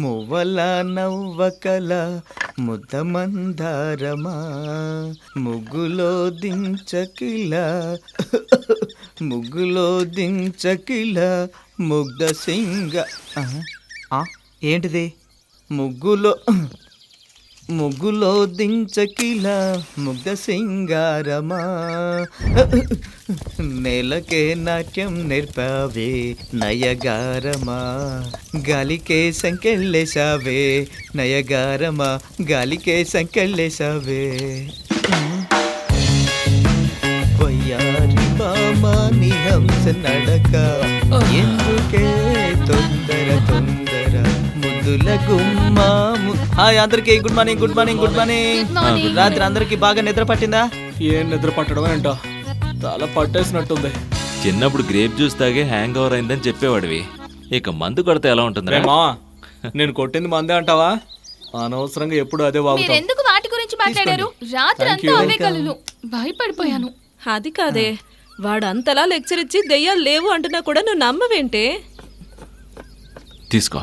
మువ్వల నవ్వకల ముద్ద మందారమా ముగ్గులో దించకిల ముగ్గులో దించకిల ముగ్ధ సింగ ఏంటిది ముగ్గులో దించకిల ముగ్ధ సింగారమా నేలకే నాట్యం నేర్పావే నయగారమా గాలికే సంకెళ్ళేసావే నయగారమా గాలికే సంకెళ్ళేసావే వయ్యారి బామా నీ హంస నడక ఎందుకే తొందర తొందర ముద్దుల గుమ్మా హాయ్ అందరికి good morning good morning good morning. రాత్రి అందరికి బాగా నిద్ర పట్టిందా? ఏం నిద్ర పట్టడం ఏంటో, తల పట్టేసినట్టుంది. చిన్నప్పుడు గ్రేప్ జ్యూస్ తాగే హ్యాంగ్ ఓవర్ అయిందని చెప్పేవాడివి, ఇక మందు కొడితే ఎలా ఉంటుంది? మావా నేను కొట్టింది మందే అంటావా? అనవసరంగా ఎప్పుడు అదే వాగుతావు. ఎందుకు వాటి గురించి మాట్లాడారు? రాత్రి అంతా అవే కలలు, భయపడిపోయాను. అది కాదే, వాడు అంతలా లెక్చర్ ఇచ్చి దెయ్యాలు లేవు అంటున్నా కూడా నువ్వు నమ్మవేంటే? తీసుకో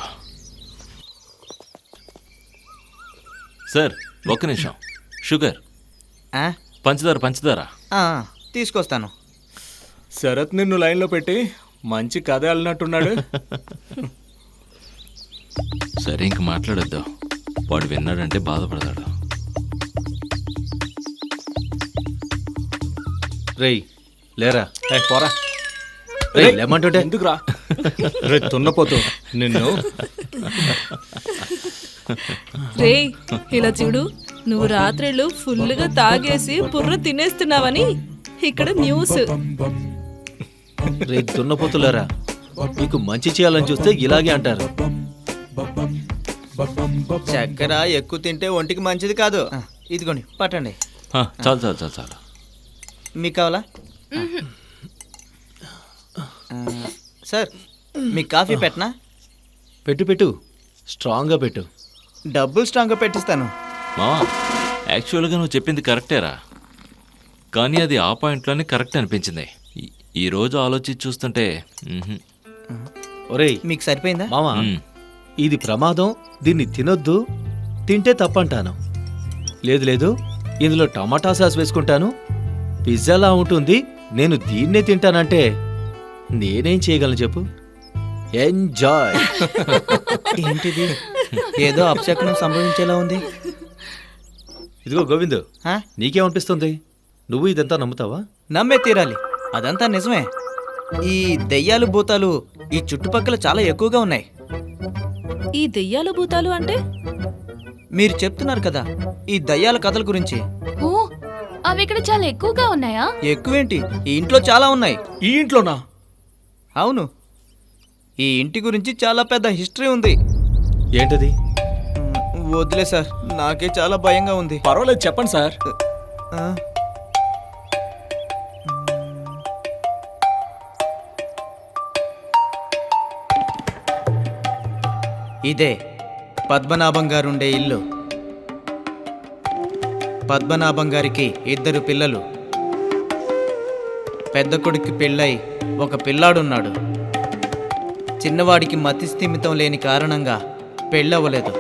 సార్, ఒక్క నిమిషం. షుగర్, పంచదార పంచదార తీసుకొస్తాను. శరత్ నిన్ను లైన్లో పెట్టి మంచి కథ అల్లినట్టున్నాడు. సరే ఇంక మాట్లాడొద్దు, వాడు విన్నాడంటే బాధపడతాడు. రేయ్ లేరా, పోరా. లేమంటుంటే ఎందుకురా రే తున్నపోతూ నిన్ను. రేయ్ ఇలా చూడు, నువ్వు రాత్రిళ్ళు ఫుల్గా తాగేసి బుర్ర తినేస్తున్నావని ఇక్కడ న్యూస్. రే దున్నపోతులారా, మీకు మంచి చేయాలని చూస్తే ఇలాగే అంటారు. చక్కెర ఎక్కువ తింటే ఒంటికి మంచిది కాదు. ఇదిగోండి పట్టండి. చాలు చాలు చాలు చాలు. మీకు కావాలా సార్? మీకు కాఫీ పెట్టనా? పెట్టు పెట్టు, స్ట్రాంగ్గా పెట్టు. డబ్బులు స్ట్రాంగ్గా పెట్టిస్తాను. మావా, యాక్చువల్గా నువ్వు చెప్పింది కరెక్టేరా, కానీ అది ఆ పాయింట్లోనే కరెక్ట్ అనిపించింది. ఈరోజు ఆలోచించి చూస్తుంటే ఒరేయ్ మీకు సరిపోయిందా మామా? ఇది ప్రమాదం, దీన్ని తినొద్దు, తింటే తప్పంటాను. లేదు లేదు, ఇందులో టమాటా సాస్ వేసుకుంటాను, పిజ్జాలా ఉంటుంది, నేను దీన్నే తింటానంటే నేనేం చేయగలను చెప్పు? ఎంజాయ్. ఏంటిది, ఏదో అపశకునం సంభవించేలా ఉంది. ఇదిగో గోవిందు, నీకేమనిపిస్తుంది? నువ్వు ఇదంతా నమ్ముతావా? నమ్మే తీరాలి, అదంతా నిజమే. ఈ దెయ్యాలు భూతాలు ఈ చుట్టుపక్కల చాలా ఎక్కువగా ఉన్నాయి. ఈ దెయ్యాలు భూతాలు అంటే? మీరు చెప్తున్నారు కదా ఈ దయ్యాల కథల గురించి. ఓ, అవి ఇక్కడ చాలా ఎక్కువగా ఉన్నాయా? ఎక్కువేంటి, ఈ ఇంట్లో చాలా ఉన్నాయి. ఈ ఇంట్లోనా? అవును, ఈ ఇంటి గురించి చాలా పెద్ద హిస్టరీ ఉంది. ఏంటది? వదిలే సార్, నాకే చాలా భయంగా ఉంది. పర్వాలేదు చెప్పండి సార్. ఇదే పద్మనాభం గారుండే ఇల్లు. పద్మనాభం గారికి 2 పిల్లలు. పెద్ద కొడుక్కి పెళ్ళై ఒక పిల్లాడున్నాడు. చిన్నవాడికి మతిస్థిమితం లేని కారణంగా పెళ్ళవ్వలేదు.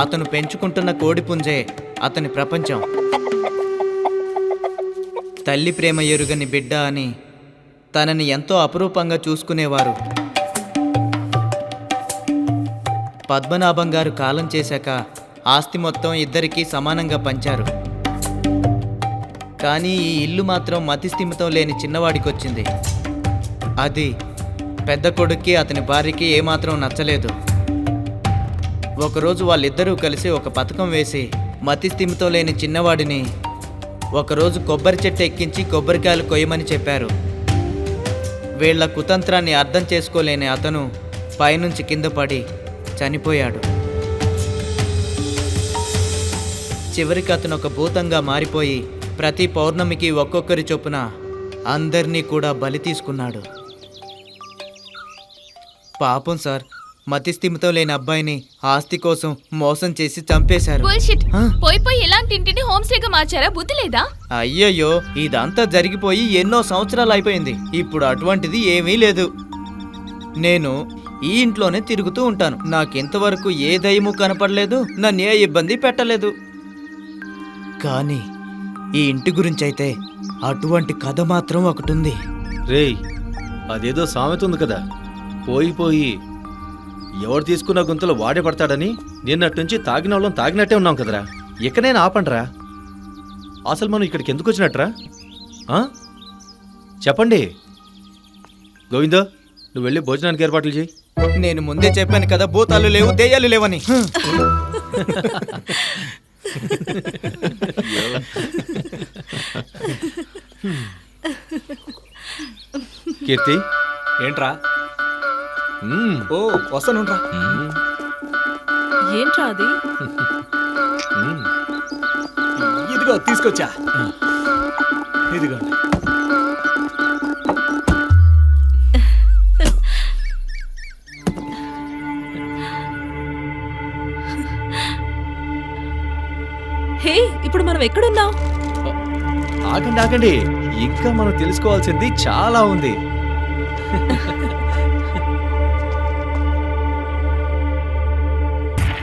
అతను పెంచుకుంటున్న కోడిపుంజే అతని ప్రపంచం. తల్లి ప్రేమ ఎరుగని బిడ్డ అని తనని ఎంతో అపురూపంగా చూసుకునేవారు. పద్మనాభం గారు కాలం చేశాక ఆస్తి మొత్తం ఇద్దరికీ సమానంగా పంచారు. కానీ ఈ ఇల్లు మాత్రం మతిస్థిమితం లేని చిన్నవాడికి వచ్చింది. అది పెద్ద కొడుక్కి అతని భార్యకి ఏమాత్రం నచ్చలేదు. ఒకరోజు వాళ్ళిద్దరూ కలిసి ఒక పథకం వేసి మతిస్థిమితం లేని చిన్నవాడిని ఒకరోజు కొబ్బరి చెట్టు ఎక్కించి కొబ్బరికాయలు కొయ్యమని చెప్పారు. వీళ్ల కుతంత్రాన్ని అర్థం చేసుకోలేని అతను పైనుంచి కింద పడి చనిపోయాడు. చివరికి అతను ఒక భూతంగా మారిపోయి ప్రతి పౌర్ణమికి ఒక్కొక్కరి చొప్పున అందరినీ కూడా బలి తీసుకున్నాడు. పాపం సార్, మతిస్థిమితం లేని అబ్బాయిని ఆస్తి కోసం మోసం చేసి చంపేశారు. బుల్షిట్. ఆ? పోయి ఇలాంటి ఇంటిని హోమ్ స్టేగా మార్చారా? బుద్ధి లేదా? అయ్యయ్యో, ఇదంతా జరిగిపోయి ఎన్నో సంవత్సరాలు అయిపోయింది. ఇప్పుడు అటువంటిది ఏమీ లేదు. నేను ఈ ఇంట్లోనే తిరుగుతూ ఉంటాను. నాకింతవరకు ఏ దయ్యము కనపడలేదు, నన్ను ఏ ఇబ్బంది పెట్టలేదు. కానీ ఈ ఇంటి గురించైతే అటువంటి కథ మాత్రం ఒకటి ఉంది. రేయ్, అదేదో సామెత ఉంది కదా, పోయి ఎవరు తీసుకున్న గుంతలో వాడే పడతాడని. నిన్నటి నుంచి తాగిన వాళ్ళం తాగినట్టే ఉన్నాం కదరా. ఎక్కడైనా ఆపండిరా. అసలు మనం ఇక్కడికి ఎందుకు వచ్చినట్రా? చెప్పండి. గోవిందో, నువ్వు వెళ్ళి భోజనానికి ఏర్పాట్లు చేయి. నేను ముందే చెప్పాను కదా, భూతాలు లేవు, దెయ్యాలు లేవని. కీర్తి, ఏంట్రా? మ్మ్. ఓ వస్తానుంట్రా. ఏంట్రా అది? మ్మ్. ఇదిగో తీసుకొచ్చా. ఇదిగోండి. హే, ఇప్పుడు మనం ఎక్కడున్నాం? ఆగండి, ఇంకా మనం తెలుసుకోవాల్సింది చాలా ఉంది.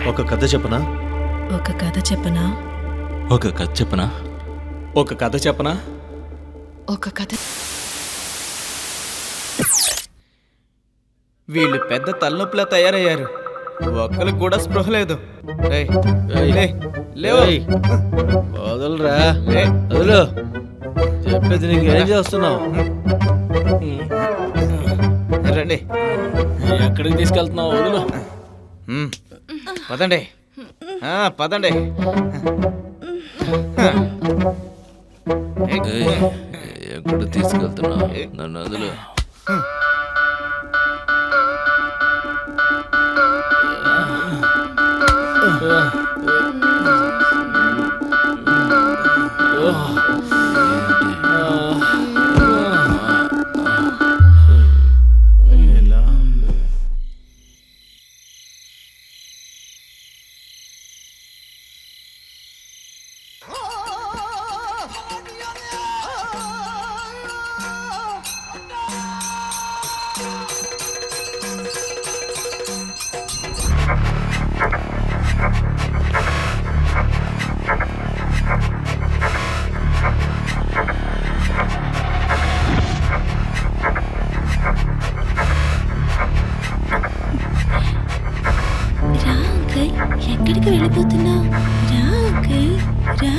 ఒక కథ చెప్పనా? ఒక కథ చెప్పనా? ఒక కథ చెప్పనా? ఒక కథ చెప్పనా? ఒక కథ. వీళ్ళు పెద్ద తలనొప్పిలా తయారయ్యారు. ఒక్కరికి కూడా స్పృహ లేదు. ఏయ్, లే, లేవు. ఏయ్, వదలరా. లే. వదలు. చెప్పేది నీకు ఏం చేస్తున్నావు? రండి. ఎక్కడికి తీసుకెళ్తున్నావు? వదులు. పదండి. పదండి. ఏయ్, ఎక్కడ తీసుకెళ్తున్నావు? నన్ను వదులు. ఎక్కడికి వెళ్ళిపోతున్నావు? రా అంకల్, రా.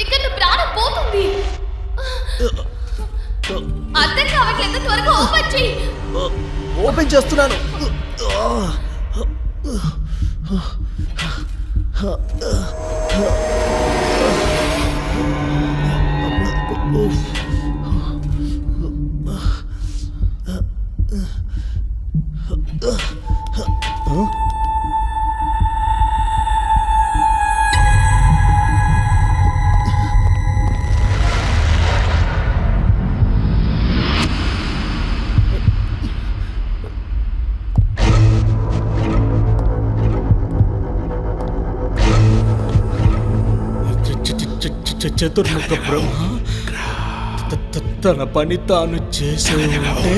ఇక్కడ ప్రాణం పోతుంది. అర్థం కావట్లేదు. త్వరగా ఓపెన్ చెయ్యి. ఓపెన్ చేస్తున్నాను. చతుర్ముఖ బ్రహ్మ తన పని తాను చేసే ఉంటే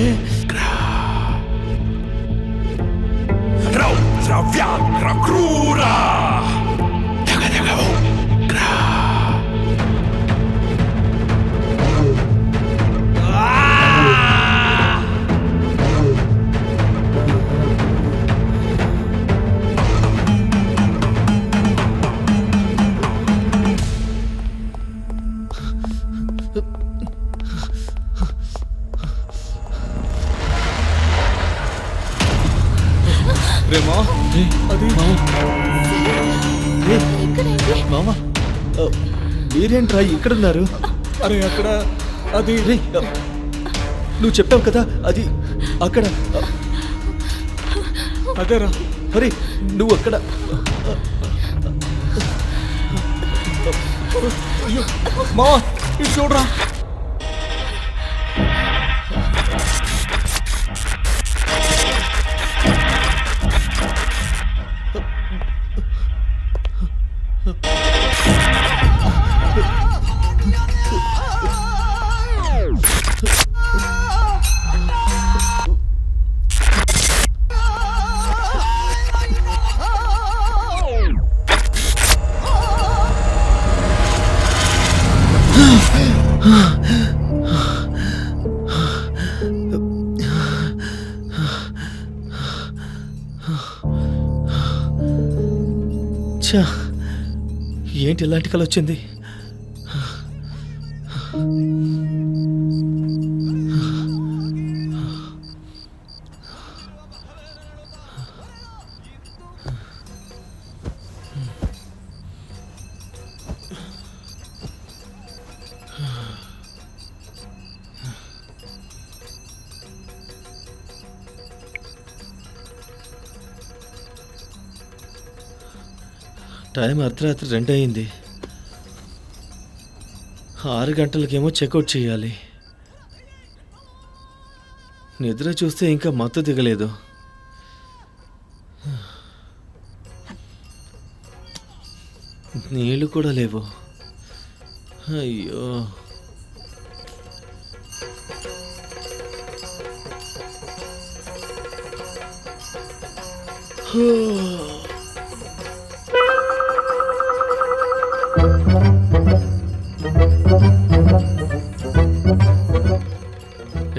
రేమా అది మామ మీరేంట్రా ఇక్కడున్నారు? అరే అక్కడ అది రే, నువ్వు చెప్పావు కదా అది అక్కడ. అదేరా. అరే నువ్వు అక్కడ. అయ్యో మావా ఇది చూడరా. ఛా, ఏంటి ఇలాంటి కళ వచ్చింది? టైం అర్ధరాత్రి 2 అయింది. 6 గంటలకేమో చెక్అవుట్ చేయాలి. నిద్ర చూస్తే ఇంకా మత్తు దిగలేదు. నీళ్ళు కూడా లేవు. అయ్యో,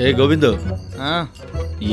ఏ గోవిందు,